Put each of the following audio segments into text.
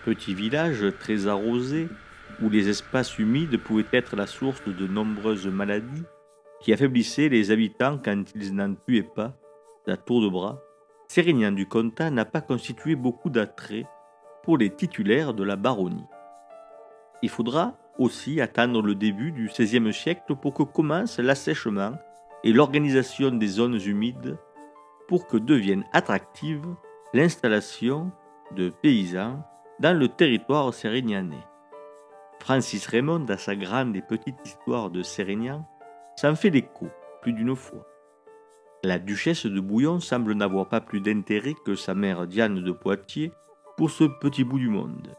Petit village très arrosé, où les espaces humides pouvaient être la source de nombreuses maladies qui affaiblissaient les habitants quand ils n'en tuaient pas, à tour de bras, Sérignan du Comtat n'a pas constitué beaucoup d'attrait pour les titulaires de la baronnie. Il faudra aussi attendre le début du XVIe siècle pour que commence l'assèchement et l'organisation des zones humides pour que devienne attractive l'installation de paysans dans le territoire sérignanais. Francis Raymond, dans sa grande et petite histoire de Sérignan, s'en fait l'écho plus d'une fois. La duchesse de Bouillon semble n'avoir pas plus d'intérêt que sa mère Diane de Poitiers pour ce petit bout du monde.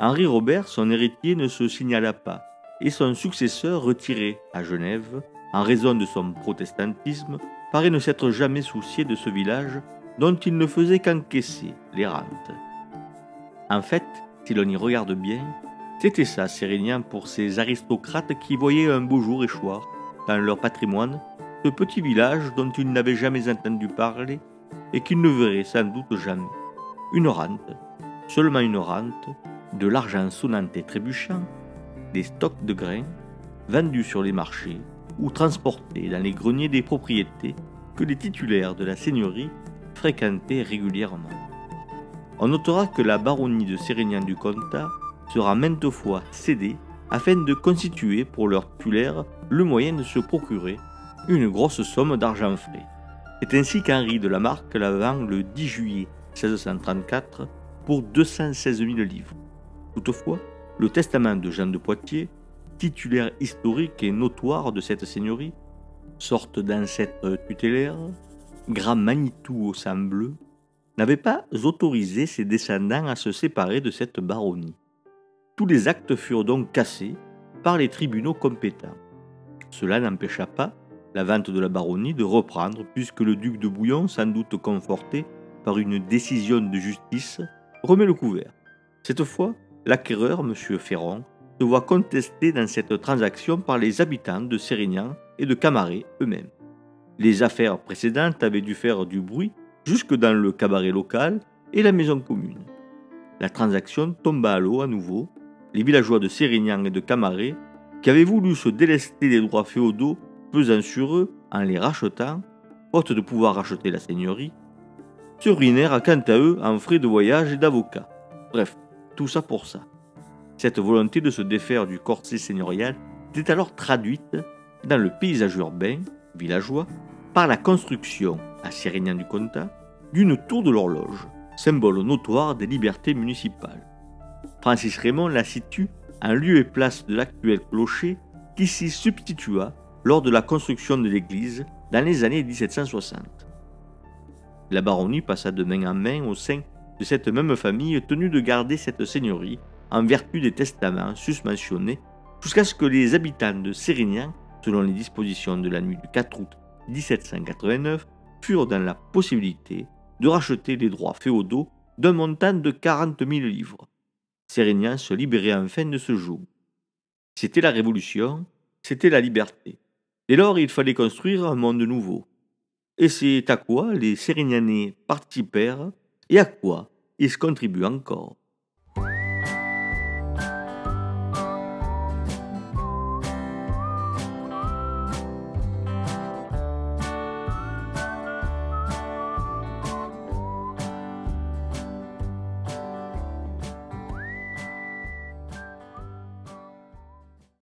Henri Robert, son héritier, ne se signala pas, et son successeur, retiré à Genève, en raison de son protestantisme, paraît ne s'être jamais soucié de ce village dont il ne faisait qu'encaisser les rentes. En fait, si l'on y regarde bien, c'était ça Sérignan pour ces aristocrates qui voyaient un beau jour échoir, dans leur patrimoine, ce petit village dont ils n'avaient jamais entendu parler et qu'ils ne verraient sans doute jamais. Une rente, seulement une rente, de l'argent sonnant et trébuchant, des stocks de grains, vendus sur les marchés ou transportés dans les greniers des propriétés que les titulaires de la seigneurie fréquentaient régulièrement. On notera que la baronnie de Sérignan du Comtat sera maintes fois cédée afin de constituer pour leurs titulaires le moyen de se procurer une grosse somme d'argent frais. C'est ainsi qu'Henri de la Marque la vend le 10 juillet 1634 pour 216 000 livres. Toutefois, le testament de Jean de Poitiers, titulaire historique et notoire de cette seigneurie, sorte d'ancêtre tutélaire, grand Manitou au sang bleu, n'avait pas autorisé ses descendants à se séparer de cette baronnie. Tous les actes furent donc cassés par les tribunaux compétents. Cela n'empêcha pas la vente de la baronnie de reprendre puisque le duc de Bouillon, sans doute conforté par une décision de justice, remet le couvert. Cette fois, l'acquéreur, M. Ferron, se voit contesté dans cette transaction par les habitants de Sérignan et de Camaret eux-mêmes. Les affaires précédentes avaient dû faire du bruit jusque dans le cabaret local et la maison commune. La transaction tomba à l'eau à nouveau. Les villageois de Sérignan et de Camaret, qui avaient voulu se délester des droits féodaux pesant sur eux en les rachetant, faute de pouvoir racheter la seigneurie, se ruinèrent quant à eux en frais de voyage et d'avocat. Bref, tout ça pour ça. Cette volonté de se défaire du corset seigneurial était alors traduite dans le paysage urbain, villageois, par la construction, à Sérignan du Comtat, d'une tour de l'horloge, symbole notoire des libertés municipales. Francis Raymond la situe en lieu et place de l'actuel clocher qui s'y substitua lors de la construction de l'église dans les années 1760. La baronnie passa de main en main au sein de cette même famille tenue de garder cette seigneurie en vertu des testaments susmentionnés jusqu'à ce que les habitants de Sérignan, selon les dispositions de la nuit du 4 août 1789, furent dans la possibilité de racheter les droits féodaux d'un montant de 40 000 livres. Sérignan se libérait enfin de ce joug. C'était la révolution, c'était la liberté. Dès lors, il fallait construire un monde nouveau. Et c'est à quoi les Sérignanais participèrent et à quoi ils contribuent encore.